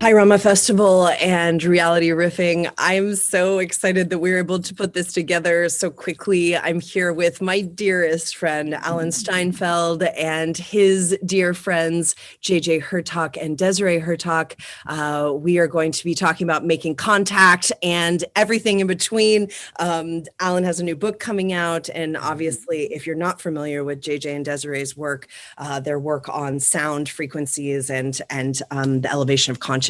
Hi, Rama Festival and Reality Riffing. I'm so excited that we were able to put this together so quickly. I'm here with my dearest friend, Alan Steinfeld, and his dear friends, JJ Hurtak and Desiree Hurtak. We are going to be talking about making contact and everything in between. Alan has a new book coming out, and obviously, if you're not familiar with JJ and Desiree's work, their work on sound frequencies and the elevation of consciousness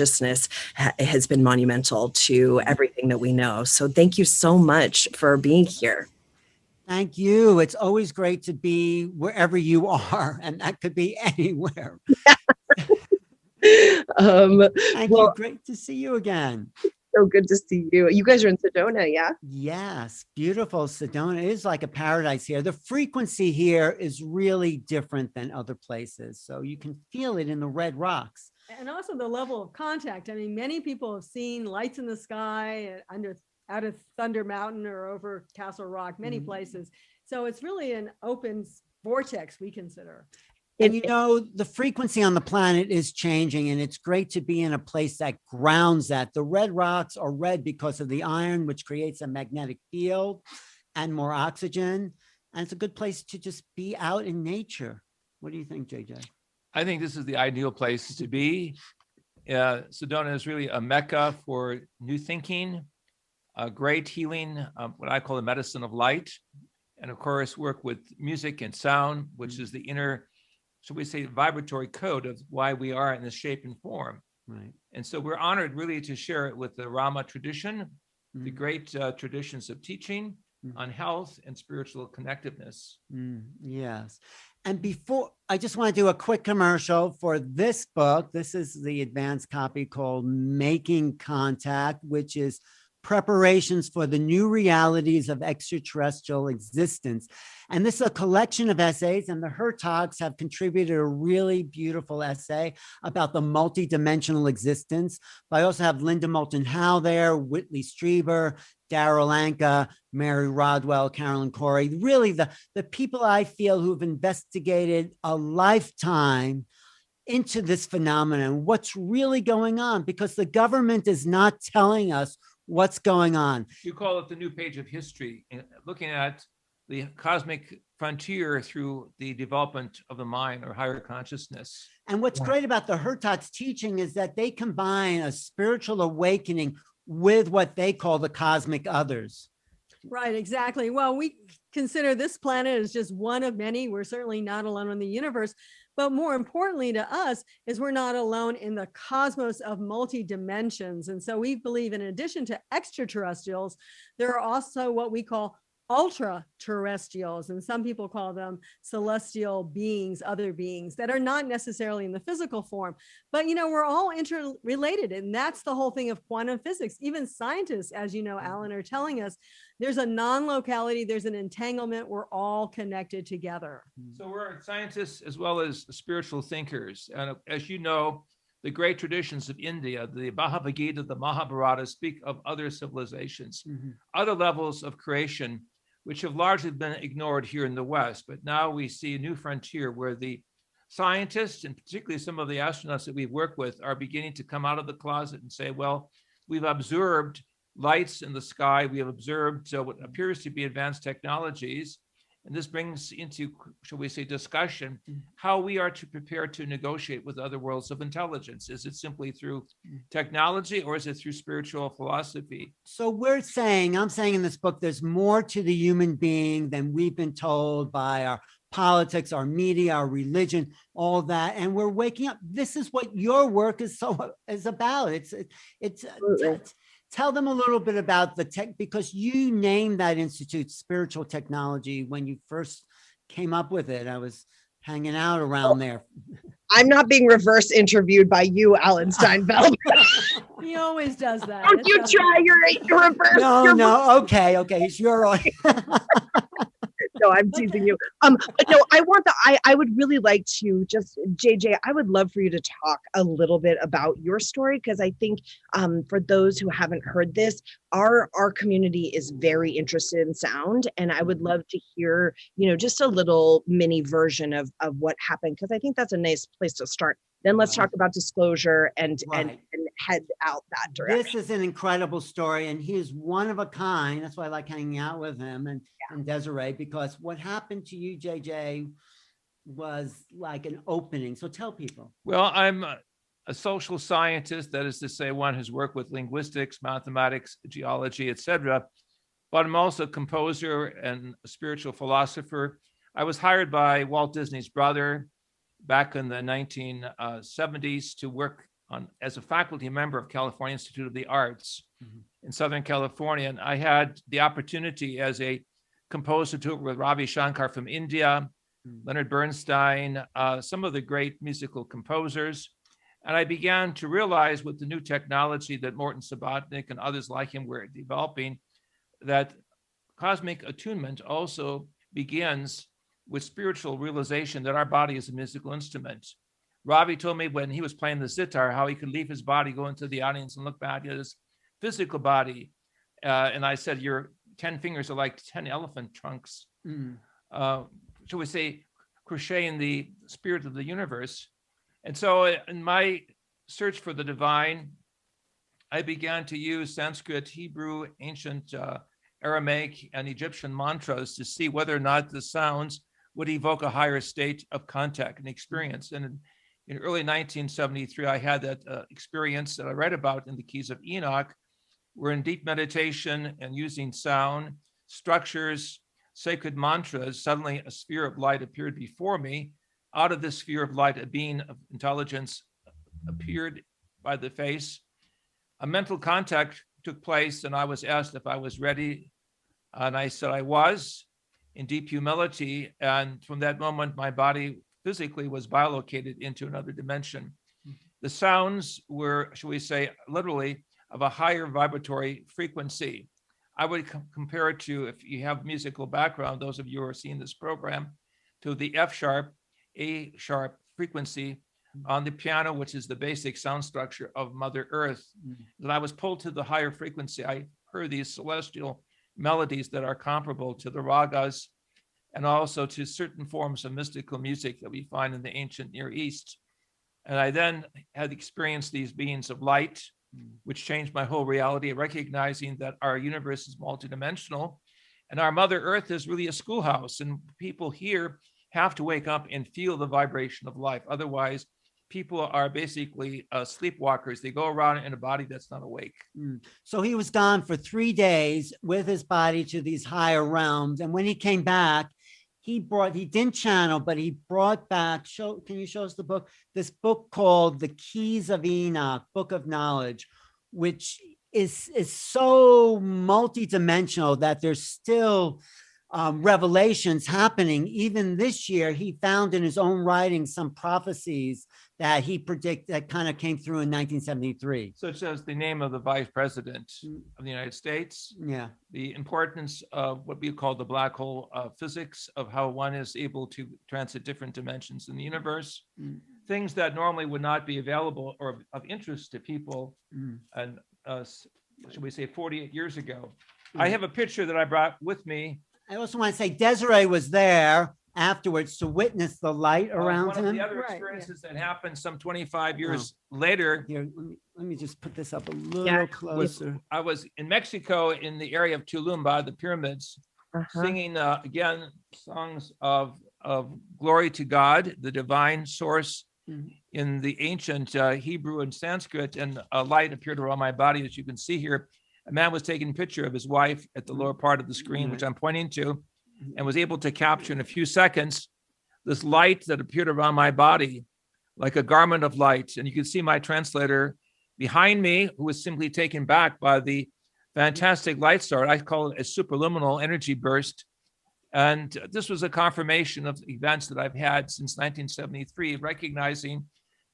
has been monumental to everything that we know. So thank you so much for being here. Thank you. It's always great to be wherever you are, and that could be anywhere. Thank you. Great to see you again. So good to see you. You guys are in Sedona, yeah? Yes, beautiful. Sedona is like a paradise here. The frequency here is really different than other places. So you can feel it in the red rocks. And also the level of contact. I mean, many people have seen lights in the sky out of Thunder Mountain or over Castle Rock, many places. So it's really an open vortex, we consider. And you know, the frequency on the planet is changing, and it's great to be in a place that grounds that. The red rocks are red because of the iron, which creates a magnetic field and more oxygen. And it's a good place to just be out in nature. What do you think, JJ? I think this is the ideal place to be. Sedona is really a mecca for new thinking, great healing, what I call the medicine of light. And of course, work with music and sound, which is the inner, should we say, vibratory code of why we are in this shape and form. Right. And so we're honored really to share it with the Rama tradition, the great traditions of teaching on health and spiritual connectiveness. Yes. And before, I just want to do a quick commercial for this book. This is the advanced copy called Making Contact, which is preparations for the new realities of extraterrestrial existence. And this is a collection of essays, and the Hurtaks have contributed a really beautiful essay about the multidimensional existence. But I also have Linda Moulton Howe there, Whitley Strieber, Darryl Anka, Marie Rodwell, Carolyn Cory, really the people I feel who've investigated a lifetime into this phenomenon, what's really going on, because the government is not telling us what's going on. You call it the new page of history, looking at the cosmic frontier through the development of the mind or higher consciousness. And what's great about the Hurtaks teaching is that they combine a spiritual awakening with what they call the cosmic others. Right, exactly. Well, we consider this planet as just one of many. We're certainly not alone in the universe. But more importantly to us is we're not alone in the cosmos of multi-dimensions. And so we believe in addition to extraterrestrials, there are also what we call ultra-terrestrials, and some people call them celestial beings, other beings that are not necessarily in the physical form. But, you know, we're all interrelated, and that's the whole thing of quantum physics. Even scientists, as you know, Alan, are telling us there's a non-locality, there's an entanglement, we're all connected together. So we're scientists as well as spiritual thinkers. And as you know, the great traditions of India, the Bhagavad Gita, the Mahabharata, speak of other civilizations, other levels of creation, which have largely been ignored here in the West. But now we see a new frontier where the scientists, and particularly some of the astronauts that we've worked with, are beginning to come out of the closet and say, well, we've observed lights in the sky, we have observed what appears to be advanced technologies. And this brings into, shall we say, discussion, how we are to prepare to negotiate with other worlds of intelligence. Is it simply through technology, or is it through spiritual philosophy? So I'm saying in this book, there's more to the human being than we've been told by our politics, our media, our religion, all that. And we're waking up. This is what your work is about. Tell them a little bit about the tech, because you named that institute Spiritual Technology when you first came up with it. I was hanging out around there. I'm not being reverse interviewed by you, Alan Steinfeld. He always does that. Don't you try your reverse. No. Okay. It's your right. No, I'm teasing you. But no, I would really like to just, JJ, I would love for you to talk a little bit about your story, because I think for those who haven't heard this, our community is very interested in sound, and I would love to hear, just a little mini version of what happened, because I think that's a nice place to start. Then let's talk about disclosure and head out that direction. This is an incredible story, and he is one of a kind. That's why I like hanging out with him and Desiree, because what happened to you, JJ, was like an opening. So tell people. Well, I'm a social scientist, that is to say, one who's worked with linguistics, mathematics, geology, etc. But I'm also a composer and a spiritual philosopher. I was hired by Walt Disney's brother back in the 1970s to work as a faculty member of California Institute of the Arts in Southern California. And I had the opportunity as a composer to work with Ravi Shankar from India, Leonard Bernstein, some of the great musical composers. And I began to realize with the new technology that Morton Subotnick and others like him were developing, that cosmic attunement also begins with spiritual realization that our body is a musical instrument. Ravi told me when he was playing the sitar, how he could leave his body, go into the audience and look back at his physical body. And I said, your 10 fingers are like 10 elephant trunks. Shall we say, crocheting the spirit of the universe. And so in my search for the divine, I began to use Sanskrit, Hebrew, ancient Aramaic, and Egyptian mantras to see whether or not the sounds would evoke a higher state of contact and experience. And in early 1973, I had that experience that I read about in the Keys of Enoch. We're in deep meditation and using sound, structures, sacred mantras. Suddenly a sphere of light appeared before me. Out of this sphere of light, a being of intelligence appeared by the face. A mental contact took place, and I was asked if I was ready. And I said I was, in deep humility. And from that moment, my body physically was bilocated into another dimension. The sounds were, shall we say, literally of a higher vibratory frequency. I would compare it to, if you have musical background, those of you who are seeing this program, to the F sharp, A sharp frequency on the piano, which is the basic sound structure of Mother Earth. That I was pulled to the higher frequency. I heard these celestial melodies that are comparable to the ragas and also to certain forms of mystical music that we find in the ancient Near East. And I then had experienced these beings of light, which changed my whole reality, recognizing that our universe is multidimensional and our Mother Earth is really a schoolhouse, and people here have to wake up and feel the vibration of life. Otherwise, people are basically sleepwalkers. They go around in a body that's not awake. So he was gone for 3 days with his body to these higher realms. And when he came back, he didn't channel, but he brought back, can you show us the book? This book called The Keys of Enoch, Book of Knowledge, which is so multidimensional that there's still revelations happening. Even this year, he found in his own writing some prophecies that he predicted that kind of came through in 1973. Such as the name of the vice president of the United States, the importance of what we call the black hole physics, of how one is able to transit different dimensions in the universe, things that normally would not be available or of interest to people, and should we say 48 years ago. I have a picture that I brought with me. I also want to say Desiree was there afterwards to witness the light around one him. of the other experiences that happened some 25 years later. Here, let me just put this up a little closer. I was in Mexico in the area of Tulum by the pyramids, singing again songs of glory to God, the divine source in the ancient Hebrew and Sanskrit, and a light appeared around my body, as you can see here. A man was taking a picture of his wife at the lower part of the screen, which I'm pointing to, and was able to capture in a few seconds this light that appeared around my body like a garment of light. And you can see my translator behind me, who was simply taken back by the fantastic light start. I call it a superluminal energy burst. And this was a confirmation of events that I've had since 1973, recognizing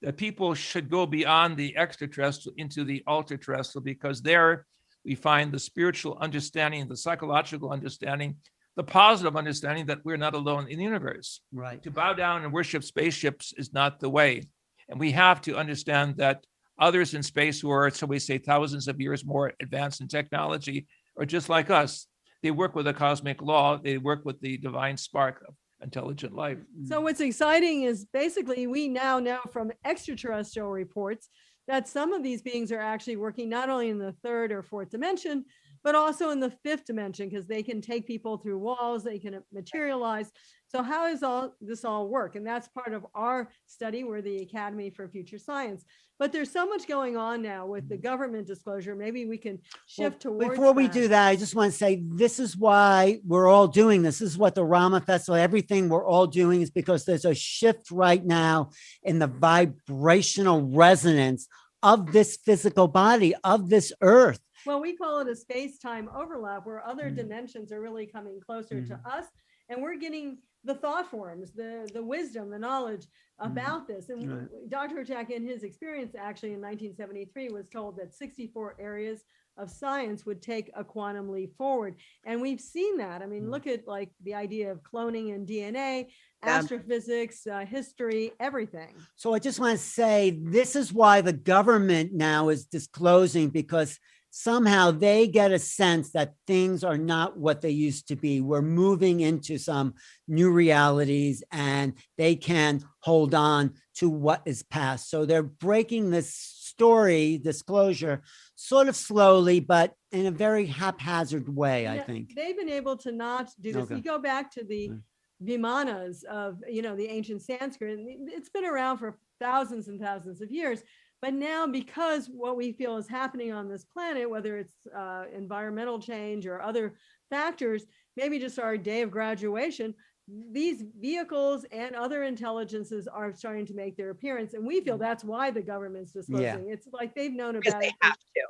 that people should go beyond the extraterrestrial into the ultra-terrestrial, because there we find the spiritual understanding, the psychological understanding, the positive understanding that we're not alone in the universe. Right. To bow down and worship spaceships is not the way. And we have to understand that others in space who are, so we say, thousands of years more advanced in technology are just like us. They work with a cosmic law. They work with the divine spark of intelligent life. So what's exciting is basically we now know from extraterrestrial reports that some of these beings are actually working not only in the third or fourth dimension, but also in the fifth dimension, because they can take people through walls, they can materialize. So how does this all work? And that's part of our study. We're the Academy for Future Science. But there's so much going on now with the government disclosure. Maybe we can shift towards Before we do that, I just want to say this is why we're all doing this. This is what the Rama Festival, everything we're all doing is because there's a shift right now in the vibrational resonance of this physical body, of this earth. Well, we call it a space-time overlap where other dimensions are really coming closer to us, and we're getting the thought forms, the wisdom, the knowledge about this. And Dr. Hurtak, in his experience, actually in 1973, was told that 64 areas of science would take a quantum leap forward. And we've seen that. I mean, look at like the idea of cloning and DNA, astrophysics, history, everything. So I just want to say, this is why the government now is disclosing, because somehow they get a sense that things are not what they used to be. We're moving into some new realities and they can hold on to what is past. So they're breaking this story disclosure sort of slowly, but in a very haphazard way, I think. They've been able to not do this. You go back to the Vimanas of, the ancient Sanskrit. It's been around for thousands and thousands of years. But now, because what we feel is happening on this planet, whether it's environmental change or other factors, maybe just our day of graduation, these vehicles and other intelligences are starting to make their appearance. And we feel that's why the government's disclosing. It's like they've known about it. They have to.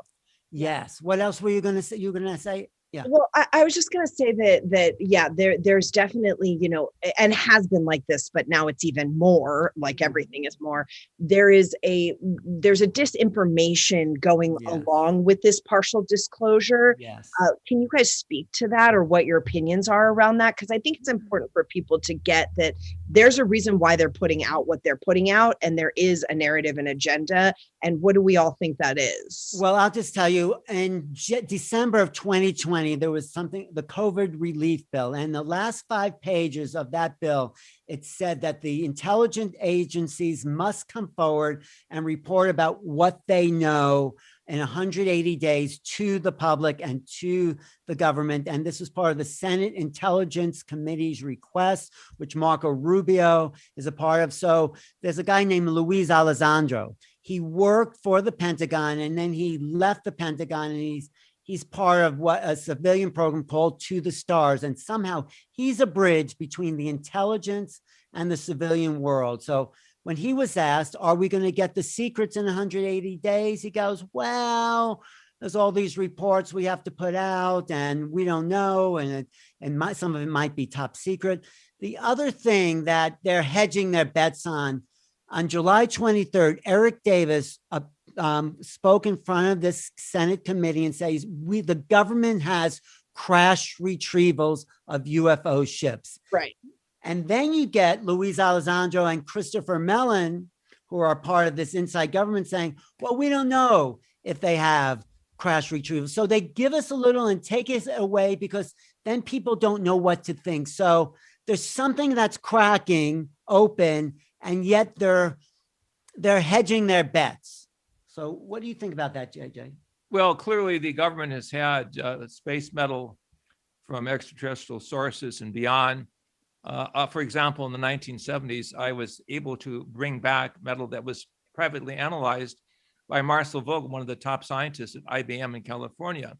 Yes. What else were you going to say? You were going to say? Yeah. Well, I was just going to say that there's definitely, and has been like this, but now it's even more, like everything is more. There's a disinformation going along with this partial disclosure. Yes. Can you guys speak to that, or what your opinions are around that? Because I think it's important for people to get that there's a reason why they're putting out what they're putting out, and there is a narrative and agenda. And what do we all think that is? Well, I'll just tell you, in December of 2020, there was something, the COVID relief bill, and the last 5 pages of that bill, it said that the intelligence agencies must come forward and report about what they know in 180 days to the public and to the government. And this was part of the Senate Intelligence Committee's request, which Marco Rubio is a part of. So there's a guy named Luis Alessandro. He worked for the Pentagon, and then he left the Pentagon, and he's part of what a civilian program called To the Stars. And somehow he's a bridge between the intelligence and the civilian world. So when he was asked, are we going to get the secrets in 180 days? He goes, well, there's all these reports we have to put out and we don't know. And some of it might be top secret. The other thing that they're hedging their bets on July 23rd, Eric Davis spoke in front of this Senate committee and says, the government has crash retrievals of UFO ships. Right. And then you get Luis Alessandro and Christopher Mellon, who are part of this inside government, saying, well, we don't know if they have crash retrievals. So they give us a little and take us away, because then people don't know what to think. So there's something that's cracking open, and yet they're hedging their bets. So what do you think about that, JJ? Well, clearly the government has had space metal from extraterrestrial sources and beyond. For example, in the 1970s, I was able to bring back metal that was privately analyzed by Marcel Vogel, one of the top scientists at IBM in California,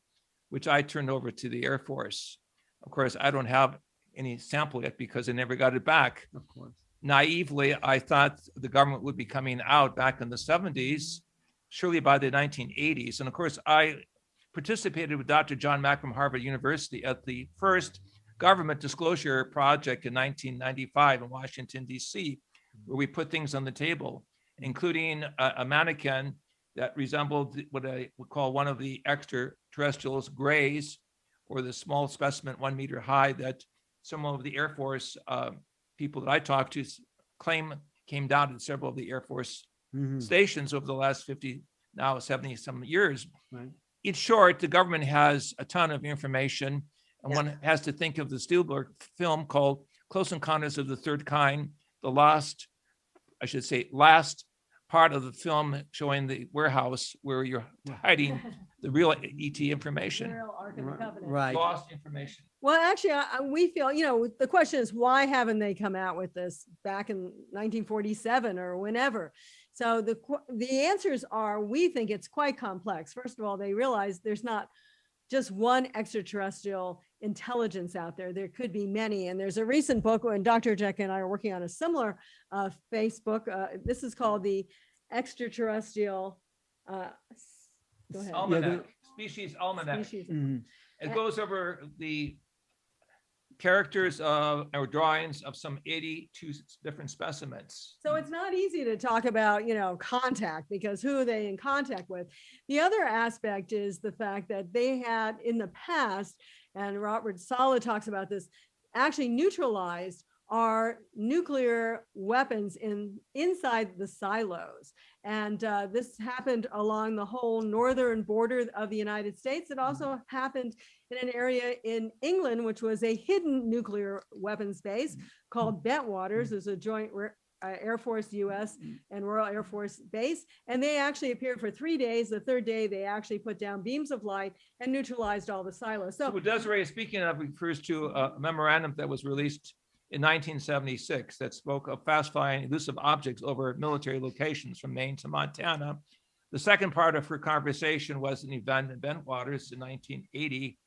which I turned over to the Air Force. Of course, I don't have any sample yet because I never got it back. Of course. Naively, I thought the government would be coming out back in the 70s, surely by the 1980s. And of course, I participated with Dr. John Mack from Harvard University at the first government disclosure project in 1995 in Washington, D.C., where we put things on the table, including a mannequin that resembled what I would call one of the extraterrestrials, grays, or the small specimen 1 meter high that some of the Air Force people that I talked to claim came down to several of the Air Force stations over the last 50, now 70 some years. Right. In short, the government has a ton of information, and one has to think of the Spielberg film called Close Encounters of the Third Kind, last part of the film showing the warehouse where you're hiding the real ET information, Real Ark of the Covenant. Right. lost information. Well, actually, we feel, the question is, why haven't they come out with this back in 1947 or whenever? So the answers are, we think it's quite complex. First of all, they realize there's not just one extraterrestrial intelligence out there. There could be many. And there's a recent book, when Dr. Jagat and I are working on a similar Facebook. This is called the Extraterrestrial. Go ahead. Almanac, Species Almanac. Species. It goes over the characters or drawings of some 82 different specimens. So it's not easy to talk about, contact, because who are they in contact with? The other aspect is the fact that they had in the past, and Robert Sala talks about this, actually neutralized our nuclear weapons inside the silos. And this happened along the whole northern border of the United States. It also happened in an area in England, which was a hidden nuclear weapons base called Bentwaters. There's a joint Air Force US and Royal Air Force base. And they actually appeared for 3 days. The third day, they actually put down beams of light and neutralized all the silos. So what Desiree is speaking of refers to a memorandum that was released in 1976 that spoke of fast-flying elusive objects over military locations from Maine to Montana. The second part of her conversation was an event in Bentwaters in 1980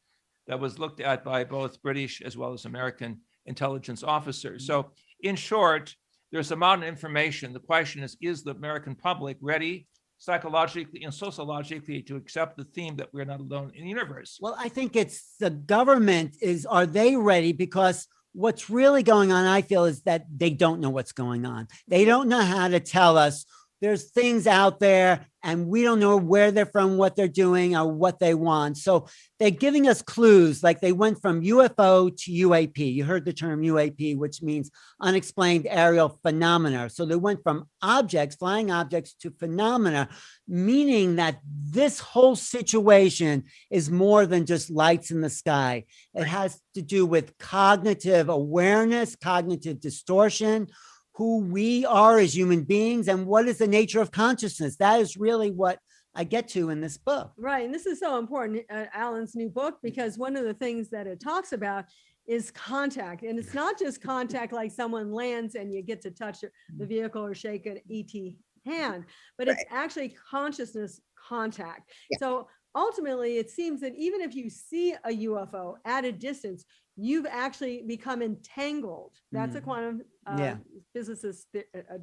that was looked at by both British as well as American intelligence officers. So in short, there's a mountain of information. The question is the American public ready psychologically and sociologically to accept the theme that we're not alone in the universe? Well, I think it's the government are they ready? Because what's really going on, I feel, is that they don't know what's going on. They don't know how to tell us there's things out there and we don't know where they're from, what they're doing, or what they want. So they're giving us clues, like they went from UFO to UAP. You heard the term UAP, which means unexplained aerial phenomena. So they went from objects, flying objects, to phenomena, meaning that this whole situation is more than just lights in the sky. It has to do with cognitive awareness, cognitive distortion, who we are as human beings, and what is the nature of consciousness. That is really what I get to in this book. Right. And this is so important, Alan's new book, because one of the things that it talks about is contact. And it's not just contact like someone lands and you get to touch the vehicle or shake an ET hand, but it's actually consciousness contact. Yeah. So ultimately, it seems that even if you see a UFO at a distance, you've actually become entangled. That's a quantum physicist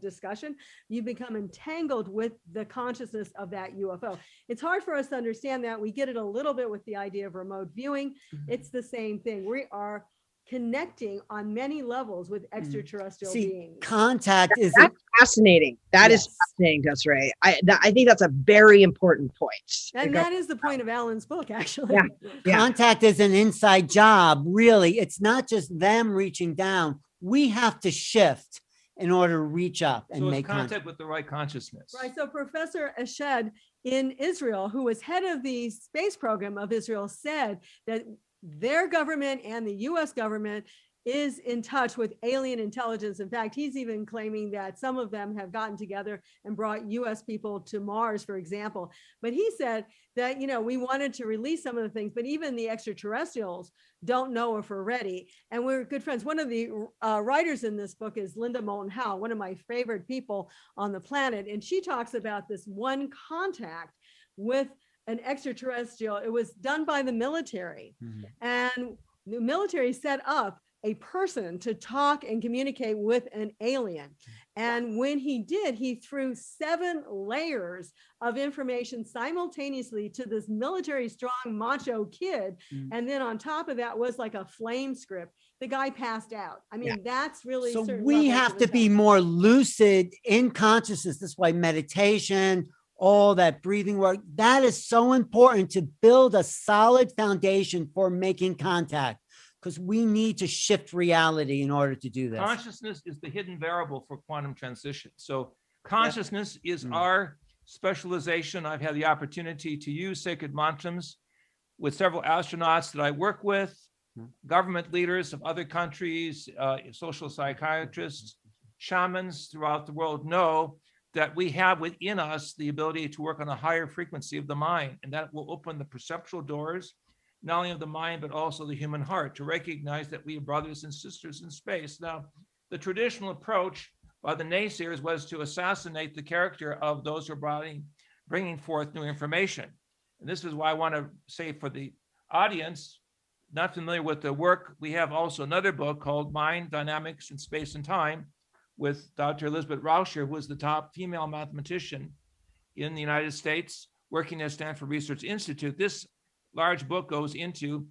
discussion. You become entangled with the consciousness of that UFO. It's hard for us to understand that. We get it a little bit with the idea of remote viewing. It's the same thing. We are connecting on many levels with extraterrestrial beings. Contact is fascinating. That is fascinating, Desiree. I think that's a very important point. And that is the point of Alan's book, actually. Contact is an inside job, really. It's not just them reaching down. We have to shift in order to reach up and make contact with the right consciousness. Right. So Professor Eshed in Israel, who was head of the space program of Israel, said that their government and the US government is in touch with alien intelligence. In fact, he's even claiming that some of them have gotten together and brought US people to Mars, for example. But he said that, we wanted to release some of the things, but even the extraterrestrials don't know if we're ready. And we're good friends. One of the writers in this book is Linda Moulton Howe, one of my favorite people on the planet. And she talks about this one contact with an extraterrestrial. It was done by the military, and the military set up a person to talk and communicate with an alien. And when he did, he threw 7 layers of information simultaneously to this military strong macho kid. And then on top of that was like a flame script. The guy passed out. I mean, that's really, so we have to be more lucid in consciousness. That's why meditation, all that breathing work, that is so important to build a solid foundation for making contact, because we need to shift reality in order to do this. Consciousness is the hidden variable for quantum transition. So consciousness is our specialization. I've had the opportunity to use sacred mantras with several astronauts that I work with, government leaders of other countries, social psychiatrists, shamans throughout the world know that we have within us the ability to work on a higher frequency of the mind, and that will open the perceptual doors, not only of the mind, but also the human heart, to recognize that we are brothers and sisters in space. Now, the traditional approach by the naysayers was to assassinate the character of those who are bringing forth new information. And this is why I want to say, for the audience not familiar with the work, we have also another book called Mind, Dynamics in Space and Time with Dr. Elizabeth Rauscher, who is the top female mathematician in the United States, working at Stanford Research Institute. This large book goes into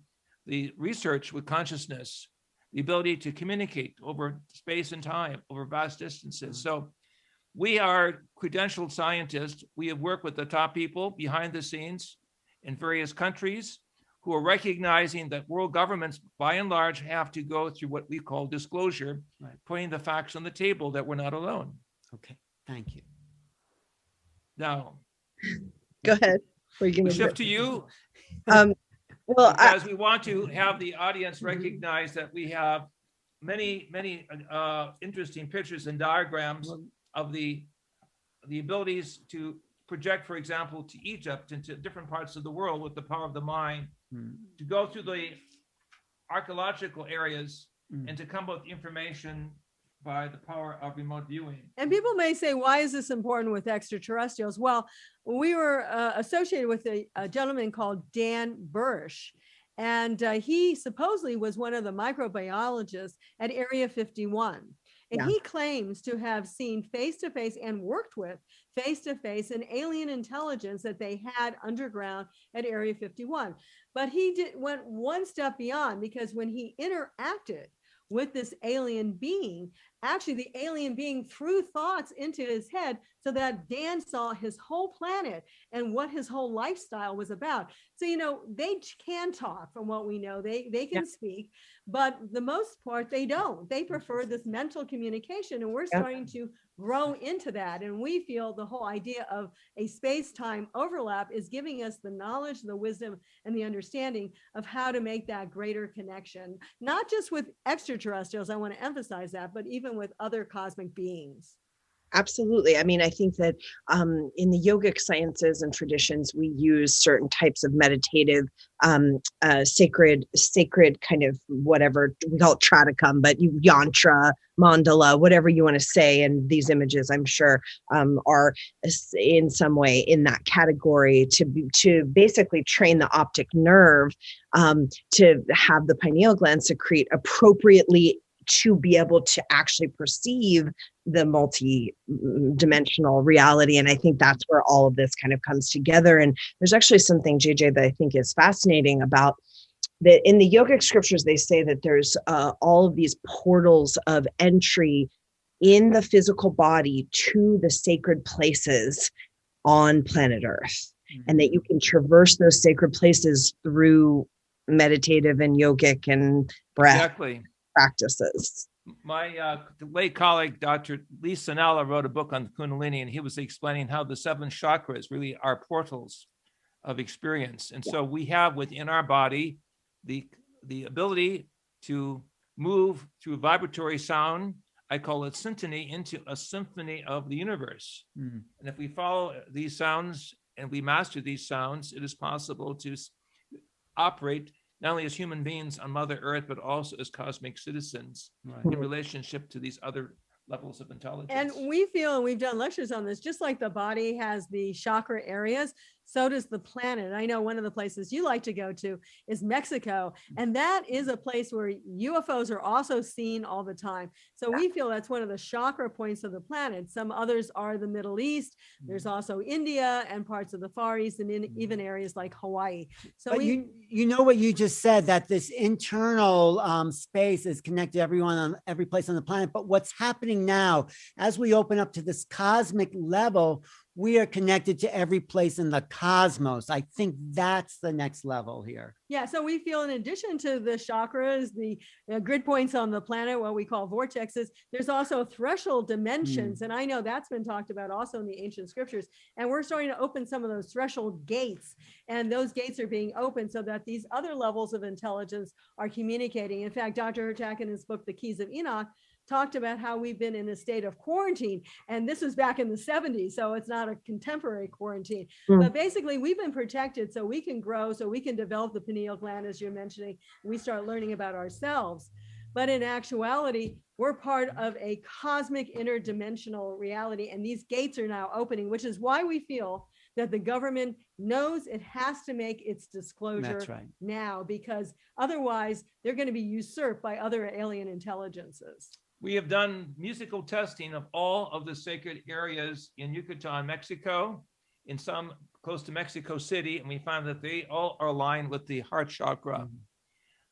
the research with consciousness, the ability to communicate over space and time, over vast distances. So we are credentialed scientists. We have worked with the top people behind the scenes in various countries who are recognizing that world governments, by and large, have to go through what we call disclosure, putting the facts on the table that we're not alone. Okay, thank you. Now, Go ahead. we shift to you. Well, because we want to have the audience recognize that we have many interesting pictures and diagrams of the abilities to project, for example, to Egypt, into different parts of the world with the power of the mind, to go through the archaeological areas and to come up with information by the power of remote viewing. And people may say, why is this important with extraterrestrials? Well, we were associated with a gentleman called Dan Bursch, and he supposedly was one of the microbiologists at Area 51. And he claims to have seen face-to-face and worked with face-to-face an alien intelligence that they had underground at Area 51. But he went one step beyond, because when he interacted with this alien being, actually the alien being threw thoughts into his head so that Dan saw his whole planet and what his whole lifestyle was about. So, you know, they can talk, from what we know, they can speak, but the most part, they don't. They prefer this mental communication, and we're starting to grow into that. And we feel the whole idea of a space-time overlap is giving us the knowledge, the wisdom, and the understanding of how to make that greater connection, not just with extraterrestrials, I want to emphasize that, but even with other cosmic beings. Absolutely. I mean, I think that in the yogic sciences and traditions, we use certain types of meditative, sacred kind of whatever, we call it tradikam, but yantra, mandala, whatever you want to say. And these images, I'm sure, are in some way in that category to basically train the optic nerve to have the pineal gland secrete appropriately to be able to actually perceive the multi-dimensional reality. And I think that's where all of this kind of comes together. And there's actually something, JJ, that I think is fascinating about that in the yogic scriptures. They say that there's all of these portals of entry in the physical body to the sacred places on planet Earth, and that you can traverse those sacred places through meditative and yogic and breath practices. My late colleague, Dr. Lee Sanella, wrote a book on Kundalini, and he was explaining how the seven chakras really are portals of experience. And so we have within our body the ability to move through vibratory sound. I call it syntony, into a symphony of the universe. And if we follow these sounds and we master these sounds, it is possible to operate not only as human beings on Mother Earth, but also as cosmic citizens in relationship to these other levels of intelligence. And we feel, and we've done lectures on this, just like the body has the chakra areas, so does the planet. I know one of the places you like to go to is Mexico, and that is a place where UFOs are also seen all the time. So we feel that's one of the chakra points of the planet. Some others are the Middle East. There's also India and parts of the Far East, and even areas like Hawaii. So but you know what you just said, that this internal space is connected to everyone on every place on the planet. But what's happening now, as we open up to this cosmic level, we are connected to every place in the cosmos. I think that's the next level here. Yeah, so we feel in addition to the chakras, the grid points on the planet, what we call vortexes, there's also threshold dimensions. And I know that's been talked about also in the ancient scriptures. And we're starting to open some of those threshold gates. And those gates are being opened so that these other levels of intelligence are communicating. In fact, Dr. Hurtak, in his book, The Keys of Enoch, talked about how we've been in a state of quarantine, and this was back in the 70s, so it's not a contemporary quarantine. But basically, we've been protected so we can grow, so we can develop the pineal gland, as you're mentioning, and we start learning about ourselves. But in actuality, we're part of a cosmic interdimensional reality, and these gates are now opening, which is why we feel that the government knows it has to make its disclosure now, because otherwise they're going to be usurped by other alien intelligences. We have done musical testing of all of the sacred areas in Yucatan, Mexico, in some close to Mexico City, and we found that they all are aligned with the heart chakra.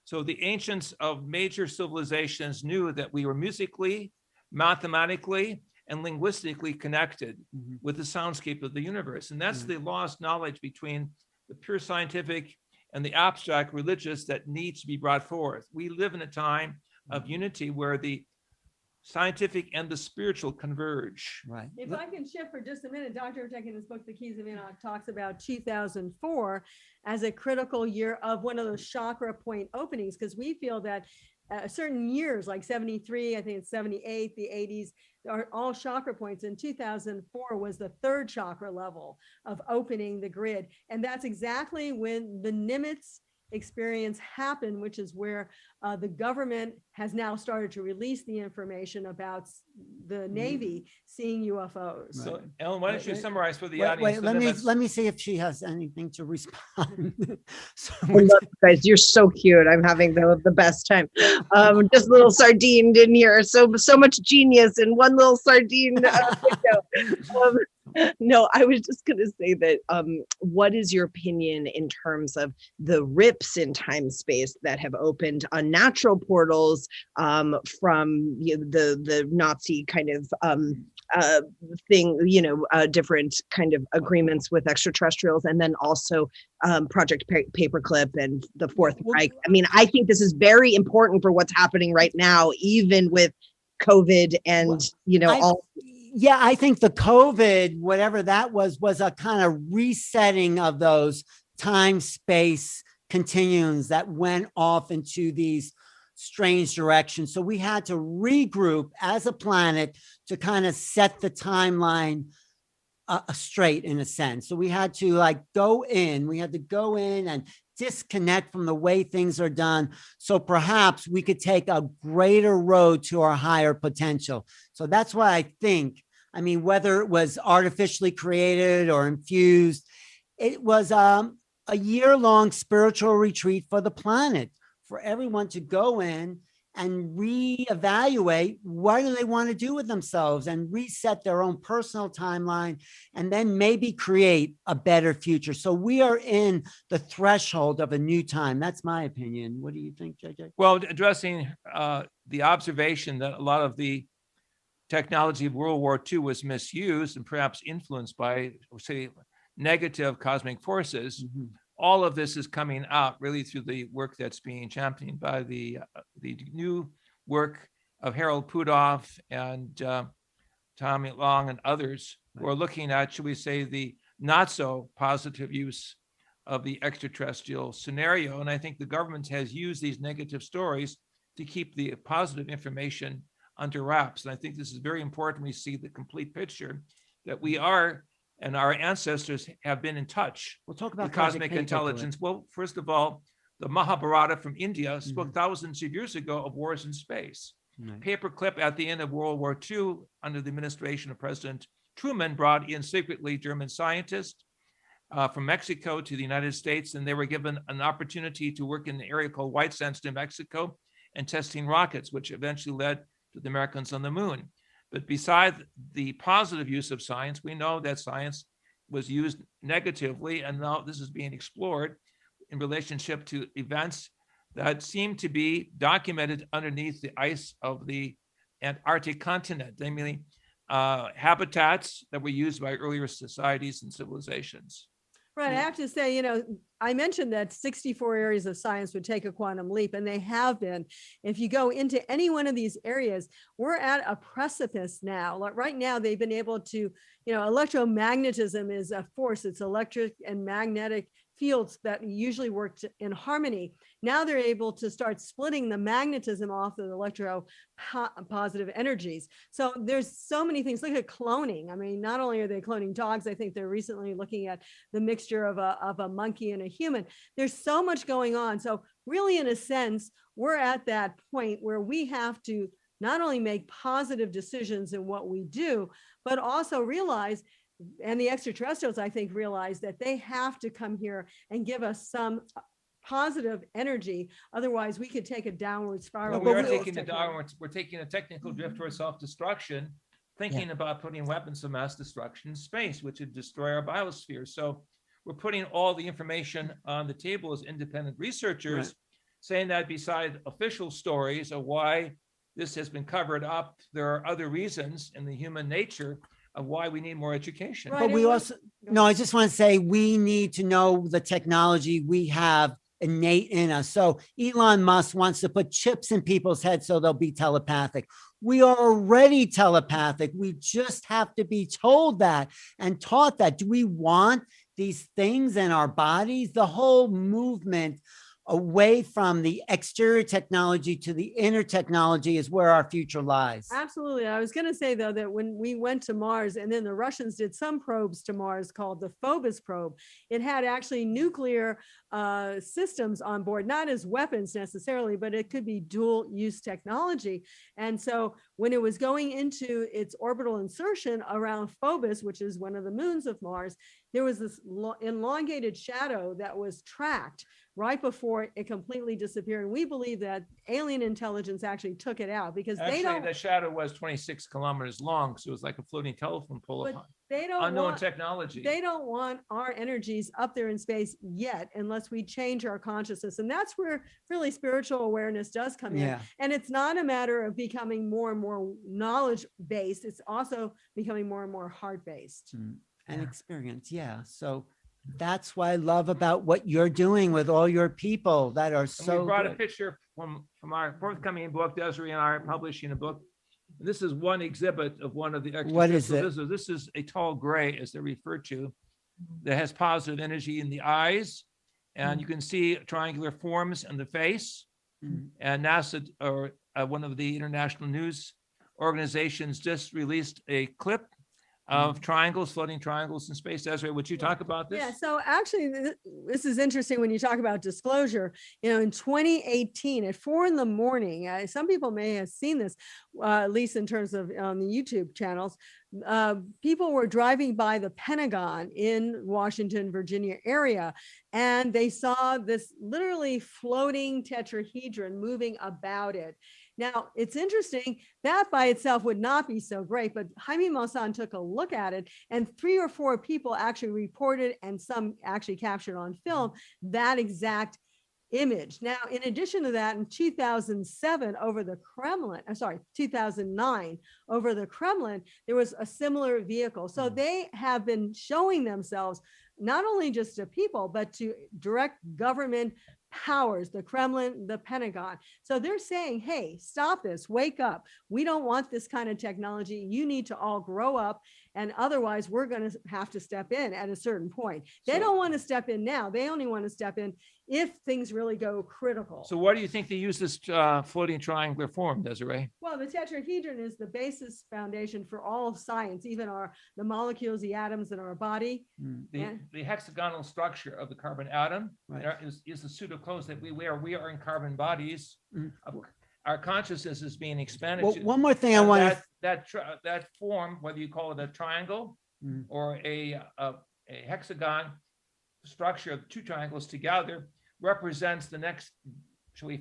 So the ancients of major civilizations knew that we were musically, mathematically, and linguistically connected with the soundscape of the universe. And that's the lost knowledge between the pure scientific and the abstract religious that needs to be brought forth. We live in a time of unity where the scientific and the spiritual converge. Right. If I can shift for just a minute, Dr. Hurtak in his book, The Keys of Enoch, talks about 2004 as a critical year of one of those chakra point openings, because we feel that certain years like 73, I think it's 78, the 80s, are all chakra points. And 2004 was the third chakra level of opening the grid. And that's exactly when the Nimitz experience happened, which is where the government has now started to release the information about the Navy seeing UFOs. So, Ellen, why don't you summarize for the audience? Let me see if she has anything to respond. I love you guys. You're so cute. I'm having the best time. Just a little sardine in here. So much genius in one little sardine window. No, I was just going to say that what is your opinion in terms of the rips in time space that have opened unnatural portals from the Nazi kind of thing, different kind of agreements with extraterrestrials, and then also Project Paperclip and the Fourth Reich? I mean, I think this is very important for what's happening right now, even with COVID and, all. Yeah, I think the COVID, whatever that was a kind of resetting of those time-space continuums that went off into these strange directions. So we had to regroup as a planet to kind of set the timeline straight, in a sense. So we had to go in and disconnect from the way things are done, so perhaps we could take a greater road to our higher potential. So that's why I think, whether it was artificially created or infused, it was a year-long spiritual retreat for the planet, for everyone to go in and reevaluate what do they want to do with themselves and reset their own personal timeline, and then maybe create a better future. So we are in the threshold of a new time. That's my opinion. What do you think, JJ? Well, addressing the observation that a lot of the technology of World War II was misused and perhaps influenced by, say, negative cosmic forces. All of this is coming out really through the work that's being championed by the new work of Harold Puthoff and Tommy Long and others, who are looking at, should we say, the not so positive use of the extraterrestrial scenario. And I think the government has used these negative stories to keep the positive information under wraps. And I think this is very important. We see the complete picture that we are, and our ancestors have been in touch. We'll talk about with cosmic intelligence. Well, first of all, the Mahabharata from India spoke thousands of years ago of wars in space. Paperclip at the end of World War II, under the administration of President Truman, brought in secretly German scientists from Mexico to the United States, and they were given an opportunity to work in the area called White Sands, New Mexico, and testing rockets, which eventually led to the Americans on the moon. But besides the positive use of science, we know that science was used negatively, and now this is being explored in relationship to events that seem to be documented underneath the ice of the Antarctic continent, namely habitats that were used by earlier societies and civilizations. Right. I have to say, I mentioned that 64 areas of science would take a quantum leap, and they have been. If you go into any one of these areas, we're at a precipice now. Like right now, they've been able to, electromagnetism is a force. It's electric and magnetic fields that usually work in harmony. Now they're able to start splitting the magnetism off the positive energies. So there's so many things. Look at cloning. I mean, not only are they cloning dogs, I think they're recently looking at the mixture of a monkey and a human. There's so much going on. So really, in a sense, we're at that point where we have to not only make positive decisions in what we do, but also realize, and the extraterrestrials, I think, realize that they have to come here and give us some positive energy. Otherwise, we could take a downward spiral. Well, we are taking the downward. We're taking a technical drift towards self-destruction, thinking about putting weapons of mass destruction in space, which would destroy our biosphere. So we're putting all the information on the table as independent researchers, saying that beside official stories of why this has been covered up, there are other reasons in the human nature of why we need more education. But we also, no, I just want to say we need to know the technology we have innate in us. So Elon Musk wants to put chips in people's heads so they'll be telepathic. We are already telepathic. We just have to be told that and taught that. Do we want these things in our bodies? The whole movement away from the exterior technology to the inner technology is where our future lies. Absolutely. I was going to say, though, that when we went to Mars, and then the Russians did some probes to Mars called the Phobos Probe, it had actually nuclear systems on board, not as weapons necessarily, but it could be dual use technology. And so when it was going into its orbital insertion around Phobos, which is one of the moons of Mars, there was this elongated shadow that was tracked right before it completely disappeared. And we believe that alien intelligence actually took it out because they don't. The shadow was 26 kilometers long, so it was like a floating telephone pole. But they don't unknown technology. They don't want our energies up there in space yet, unless we change our consciousness. And that's where really spiritual awareness does come in. And it's not a matter of becoming more and more knowledge based. It's also becoming more and more heart based. And experience. So that's what I love about what you're doing with all your people that are so. We brought a picture from our forthcoming book. Desiree and I are publishing a book. This is one exhibit of one of the. What is it? This is a tall gray, as they're referred to, that has positive energy in the eyes, and you can see triangular forms in the face. And NASA, or one of the international news organizations, just released a clip of triangles, floating triangles in space. Desiree, would you talk about this? Yeah, so actually, this is interesting when you talk about disclosure. You know, in 2018 at 4 a.m, some people may have seen this, at least in terms of on the YouTube channels. People were driving by the Pentagon in Washington, Virginia area, and they saw this literally floating tetrahedron moving about it. Now, it's interesting that by itself would not be so great, but Jaime Maussan took a look at it, and 3 or 4 people actually reported, and some actually captured on film, that exact image. Now, in addition to that, in 2007 over the Kremlin, 2009 over the Kremlin, there was a similar vehicle. So they have been showing themselves not only just to people, but to direct government powers, the Kremlin, the Pentagon. So they're saying, hey, stop this, wake up. We don't want this kind of technology. You need to all grow up. And otherwise, we're going to have to step in at a certain point. They don't want to step in now. They only want to step in if things really go critical. So why do you think they use this floating triangular form, Desiree? Well, the tetrahedron is the basis foundation for all of science, even the molecules, the atoms in our body. The hexagonal structure of the carbon atom is the suit of clothes that we wear. We are in carbon bodies. Our consciousness is being expanded. Well, one more thing I want that form, whether you call it a triangle or a hexagon structure of 2 triangles together, represents the next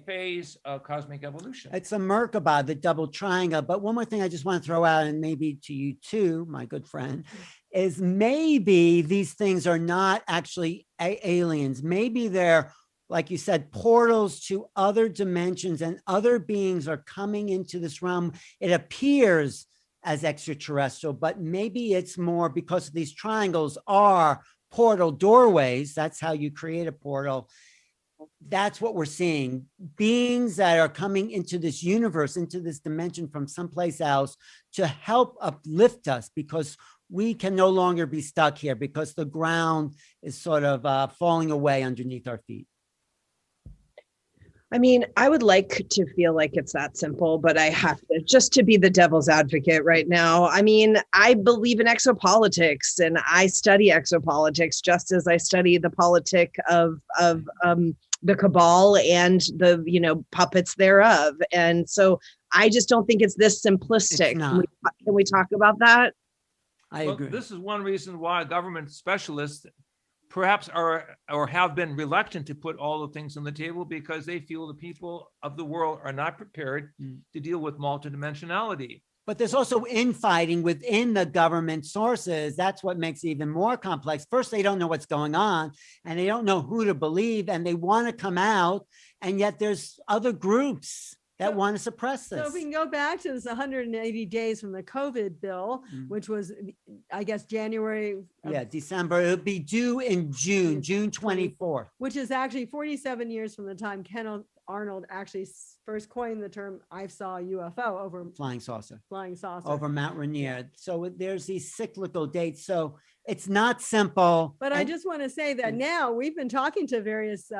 phase of cosmic evolution. It's a Merkaba, the double triangle. But one more thing I just want to throw out, and maybe to you too, my good friend, is maybe these things are not actually aliens. Maybe they're, like you said, portals to other dimensions, and other beings are coming into this realm. It appears as extraterrestrial, but maybe it's more because these triangles are portal doorways. That's how you create a portal. That's what we're seeing. Beings that are coming into this universe, into this dimension from someplace else to help uplift us, because we can no longer be stuck here, because the ground is sort of falling away underneath our feet. I mean, I would like to feel like it's that simple, but I have to, just to be the devil's advocate right now. I mean, I believe in exopolitics and I study exopolitics just as I study the politic of the cabal and the, puppets thereof. And so I just don't think it's this simplistic. It's not. Can we talk about that? I Well, agree. this is one reason why government specialists perhaps are or have been reluctant to put all the things on the table, because they feel the people of the world are not prepared to deal with multidimensionality. But there's also infighting within the government sources. That's what makes it even more complex. First, they don't know what's going on and they don't know who to believe, and they want to come out. And yet there's other groups that want to suppress this. So if we can go back to this 180 days from the COVID bill, which was, I guess, January. December. It would be due in June 24th. Which is actually 47 years from the time Kenneth Arnold actually first coined the term "I saw a UFO" over Flying saucer. over Mount Rainier. So there's these cyclical dates. So it's not simple. But I just want to say that now we've been talking to various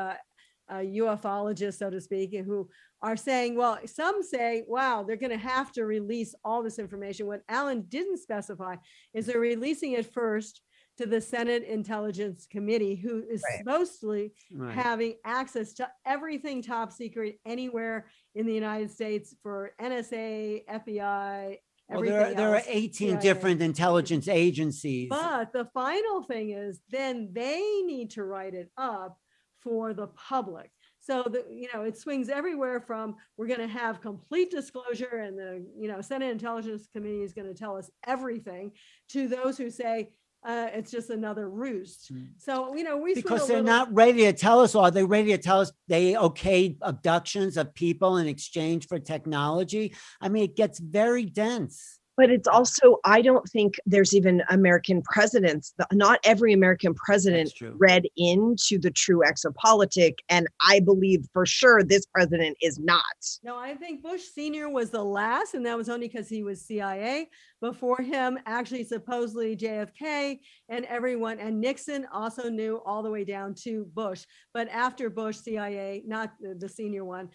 ufologists, so to speak, who are saying, well, some say, wow, they're going to have to release all this information. What Alan didn't specify is they're releasing it first to the Senate Intelligence Committee, who is mostly having access to everything top secret anywhere in the United States for NSA, FBI, everything else. There are 18 different intelligence agencies. But the final thing is then they need to write it up for the public. So it swings everywhere from we're going to have complete disclosure and the Senate Intelligence Committee is going to tell us everything, to those who say it's just another ruse. So because they're not ready to tell us all. Are they ready to tell us they okayed abductions of people in exchange for technology? I mean, it gets very dense. But it's also, I don't think there's even American presidents. Not every American president read into the true exopolitic. And I believe for sure this president is not. No, I think Bush Sr. was the last, and that was only because he was CIA. Before him, actually, supposedly JFK and everyone, and Nixon also knew all the way down to Bush. But after Bush, CIA, not the senior one,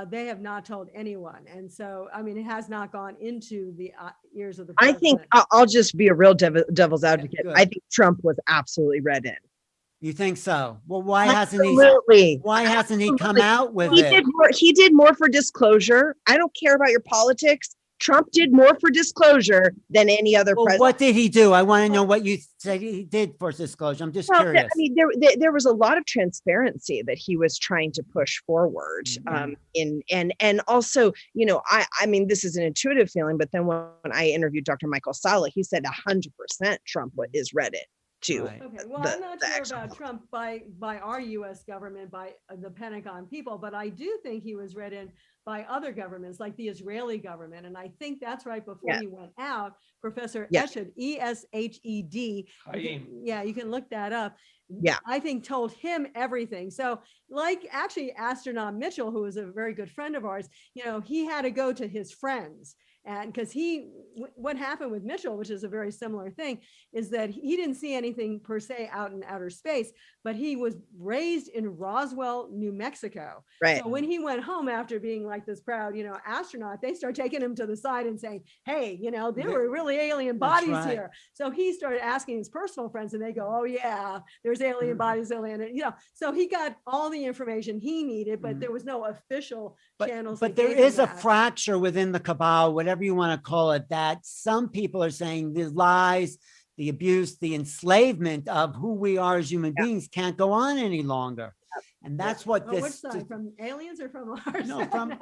they have not told anyone. And so, I mean, it has not gone into the ears of the president. I think I'll just be a real devil's advocate. I think Trump was absolutely read in. You think so? Well, why hasn't he come out with it? He did more for disclosure. I don't care about your politics. Trump did more for disclosure than any other president. What did he do? I want to know what you said he did for disclosure. I'm just curious. I mean, there was a lot of transparency that he was trying to push forward. And also, I mean, this is an intuitive feeling, but then when I interviewed Dr. Michael Salla, he said 100% Trump is read it. Okay, well, I'm not sure about Trump by our U.S. government, by the Pentagon people, but I do think he was read in by other governments, like the Israeli government. And I think that's right before he went out, Professor Eshed, E-S-H-E-D. You can look that up. Yeah, I think told him everything. So like actually astronaut Mitchell, who was a very good friend of ours, he had to go to his friends. And because what happened with Mitchell, which is a very similar thing, is that he didn't see anything per se out in outer space, but he was raised in Roswell, New Mexico. Right. So when he went home after being like this proud, astronaut, they started taking him to the side and saying, hey, there were really alien bodies here. So he started asking his personal friends and they go, oh yeah, there's alien bodies, so he got all the information he needed, but there was no official channels. But there is a fracture within the cabal, whatever you want to call it, that some people are saying the lies, the abuse, the enslavement of who we are as human beings can't go on any longer. And that's what this. Which side, from aliens or from ours? No, from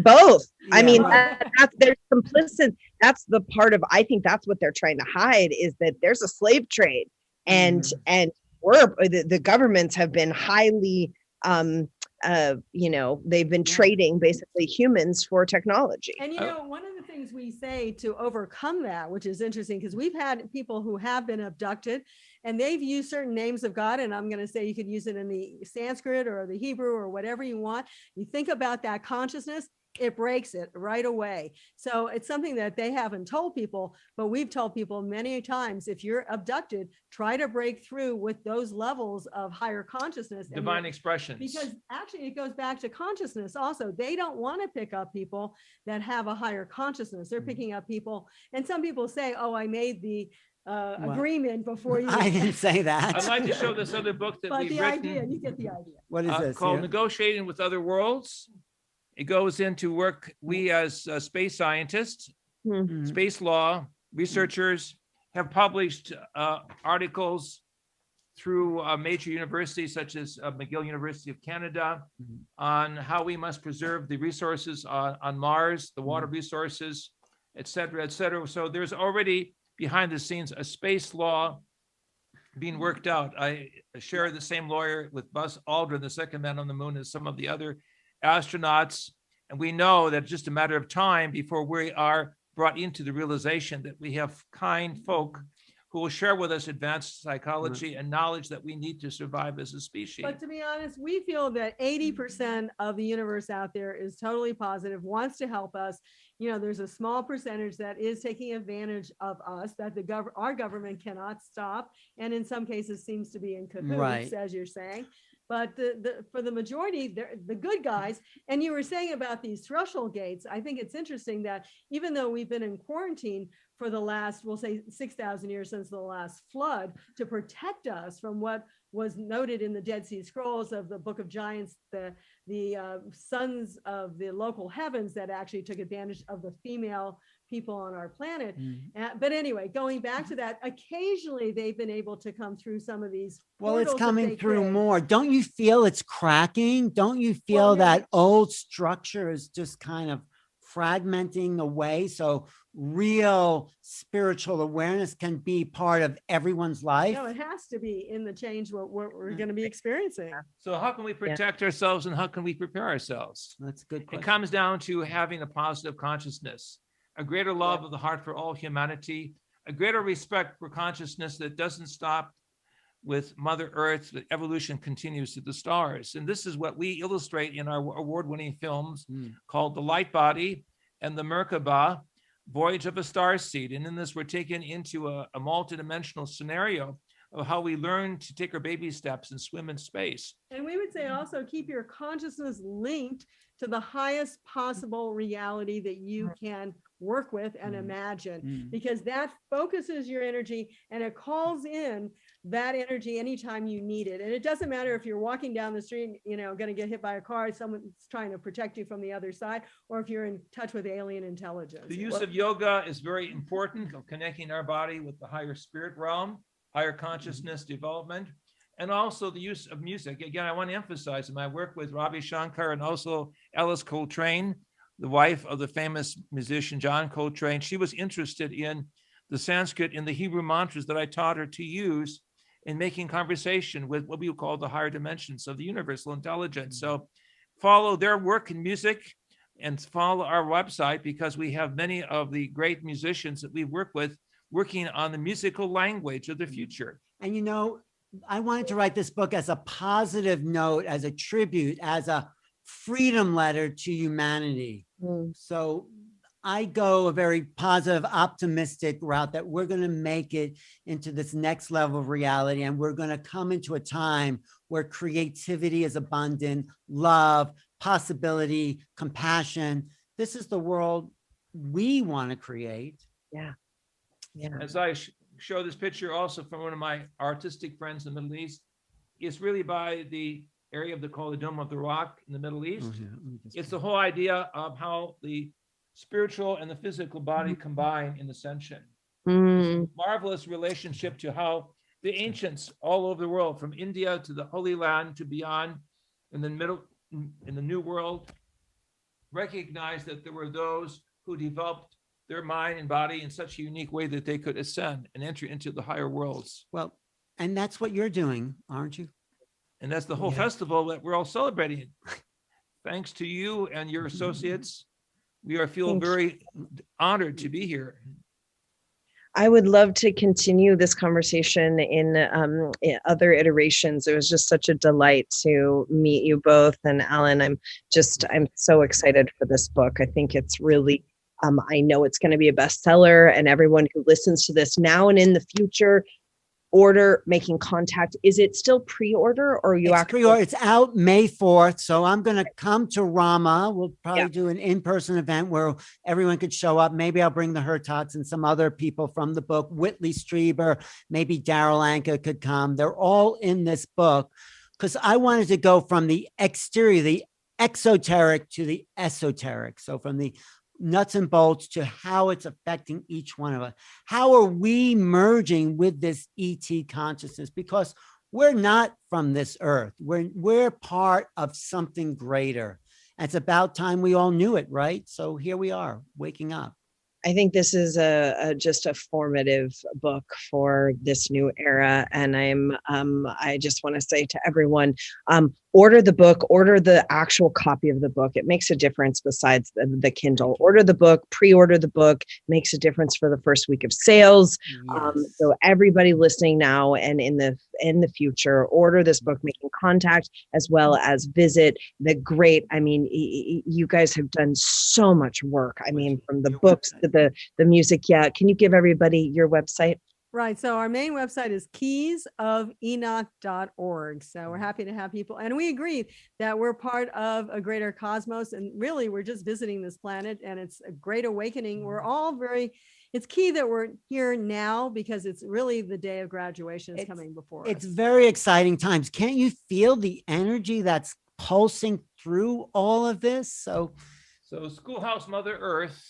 both. Yeah. I mean, that's their complicit. That's the part of, I think that's what they're trying to hide, is that there's a slave trade, and the governments have been highly they've been trading basically humans for technology. And one of the things we say to overcome that, which is interesting, because we've had people who have been abducted and they've used certain names of God, and I'm going to say you could use it in the Sanskrit or the Hebrew or whatever you want. You think about that consciousness, it breaks it right away. So it's something that they haven't told people, but we've told people many times, if you're abducted, try to break through with those levels of higher consciousness. And Divine expressions. because actually it goes back to consciousness also. They don't want to pick up people that have a higher consciousness. They're picking up people, and some people say, oh, I made the agreement before you. I didn't say that. I'd like to show this other book that But we've the written idea, you get the idea. What is this? called here? Negotiating with Other Worlds. It goes into work we as space scientists, Mhm. space law researchers have published articles through major universities such as McGill University of Canada on how we must preserve the resources on Mars, the water resources, et cetera, et cetera. So there's already behind the scenes a space law being worked out. I share the same lawyer with Buzz Aldrin, the second man on the moon, as some of the other astronauts. And we know that it's just a matter of time before we are brought into the realization that we have kind folk who will share with us advanced psychology and knowledge that we need to survive as a species. But to be honest, we feel that 80% of the universe out there is totally positive, wants to help us. You know, there's a small percentage that is taking advantage of us that our government cannot stop, and in some cases seems to be in cahoots, Right. as you're saying. But for the majority, they're the good guys. And you were saying about these threshold gates, I think it's interesting that even though we've been in quarantine for the last, we'll say 6,000 years since the last flood, to protect us from what was noted in the Dead Sea Scrolls of the Book of Giants, the sons of the local heavens that actually took advantage of the female people on our planet. But anyway, going back to that, occasionally they've been able to come through some of these. Well, it's portals that coming they through create. more. Don't you feel it's cracking? Don't you feel Well, yeah. that old structure is just kind of fragmenting away? So real spiritual awareness can be part of everyone's life. No, it has to be in the change what we're going to be experiencing. So how can we protect ourselves and how can we prepare ourselves? That's a good It question. comes down to having a positive consciousness, a greater love of the heart for all humanity, a greater respect for consciousness that doesn't stop with Mother Earth, but evolution continues to the stars. And this is what we illustrate in our award-winning films called The Light Body and The Merkaba, Voyage of a Starseed. And in this, we're taken into a multidimensional scenario of how we learn to take our baby steps and swim in space. And we would say also keep your consciousness linked to the highest possible reality that you can work with and imagine, because that focuses your energy and it calls in that energy anytime you need it. And it doesn't matter if you're walking down the street, you know, going to get hit by a car, someone's trying to protect you from the other side, or if you're in touch with alien intelligence. The use of yoga is very important, of connecting our body with the higher spirit realm, higher consciousness development, and also the use of music. Again, I want to emphasize in my work with Ravi Shankar and also Alice Coltrane, the wife of the famous musician John Coltrane. She was interested in the Sanskrit and the Hebrew mantras that I taught her to use in making conversation with what we would call the higher dimensions of the universal intelligence. So follow their work in music and follow our website, because we have many of the great musicians that we work with working on the musical language of the future. And you know, I wanted to write this book as a positive note, as a tribute, as a freedom letter to humanity. So I go a very positive, optimistic route that we're going to make it into this next level of reality. And we're going to come into a time where creativity is abundant, love, possibility, compassion. This is the world we want to create. Yeah. As I show this picture also from one of my artistic friends in the Middle East, it's really by the area of the Dome of the Rock in the Middle East. It's the whole idea of how the spiritual and the physical body combine in ascension. Marvelous relationship to how the ancients all over the world, from India to the Holy Land to beyond, in the New World, recognized that there were those who developed their mind and body in such a unique way that they could ascend and enter into the higher worlds. Well, and that's what you're doing, aren't you? And that's the whole festival that we're all celebrating. Thanks to you and your associates, we feel very honored to be here. I would love to continue this conversation in other iterations. It was just such a delight to meet you both. And Alan, I'm so excited for this book. I think it's really, I know it's going to be a bestseller, and everyone who listens to this now and in the future, order Making Contact. Is it still pre-order, or you actually? Pre-order. It's out May 4th. So I'm going to come to Rama. We'll probably do an in-person event where everyone could show up. Maybe I'll bring the Hurtaks and some other people from the book. Whitley, Strieber, maybe Darryl Anka could come. They're all in this book because I wanted to go from the exterior, the exoteric, to the esoteric. So from the nuts and bolts to how it's affecting each one of us. How are we merging with this ET consciousness? Because we're not from this earth. We're part of something greater. And it's about time we all knew it, right? So here we are, waking up. I think this is just a formative book for this new era. And I just want to say to everyone, order the book, order the actual copy of the book. It makes a difference besides the Kindle. Order the book, pre-order the book, makes a difference for the first week of sales. Yes. So everybody listening now and in the future, order this book, Making Contact, as well as visit the great, I mean, you guys have done so much work. I mean, from the books to the music. Yeah. Can you give everybody your website? Right. So our main website is keysofenoch.org. So we're happy to have people. And we agree that we're part of a greater cosmos. And really, we're just visiting this planet, and it's a great awakening. We're all it's key that we're here now, because it's really the day of graduation is coming before us. It's very exciting times. Can't you feel the energy that's pulsing through all of this? So Schoolhouse Mother Earth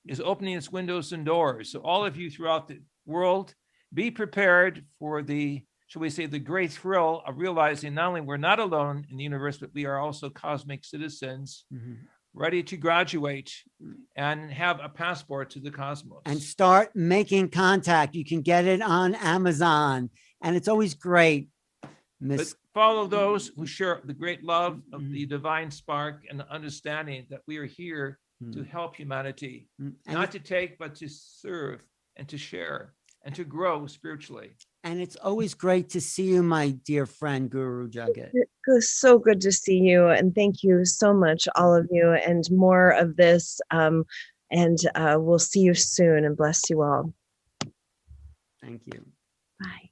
is opening its windows and doors. So all of you throughout the world, be prepared for the, shall we say, the great thrill of realizing not only we're not alone in the universe, but we are also cosmic citizens, ready to graduate and have a passport to the cosmos. And start making contact. You can get it on Amazon. And it's always great. But follow those who share the great love of the divine spark and the understanding that we are here to help humanity, not to take, but to serve and to share and to grow spiritually. And it's always great to see you, my dear friend, Guru Jagat. It was so good to see you. And thank you so much, all of you, and more of this. And we'll see you soon, and bless you all. Thank you. Bye.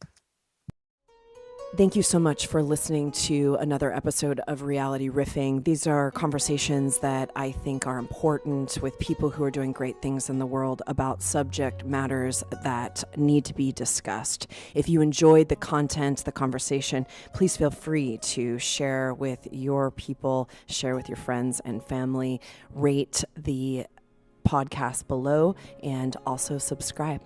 Thank you so much for listening to another episode of Reality Riffing. These are conversations that I think are important with people who are doing great things in the world about subject matters that need to be discussed. If you enjoyed the content, the conversation, please feel free to share with your people, share with your friends and family, rate the podcast below, and also subscribe.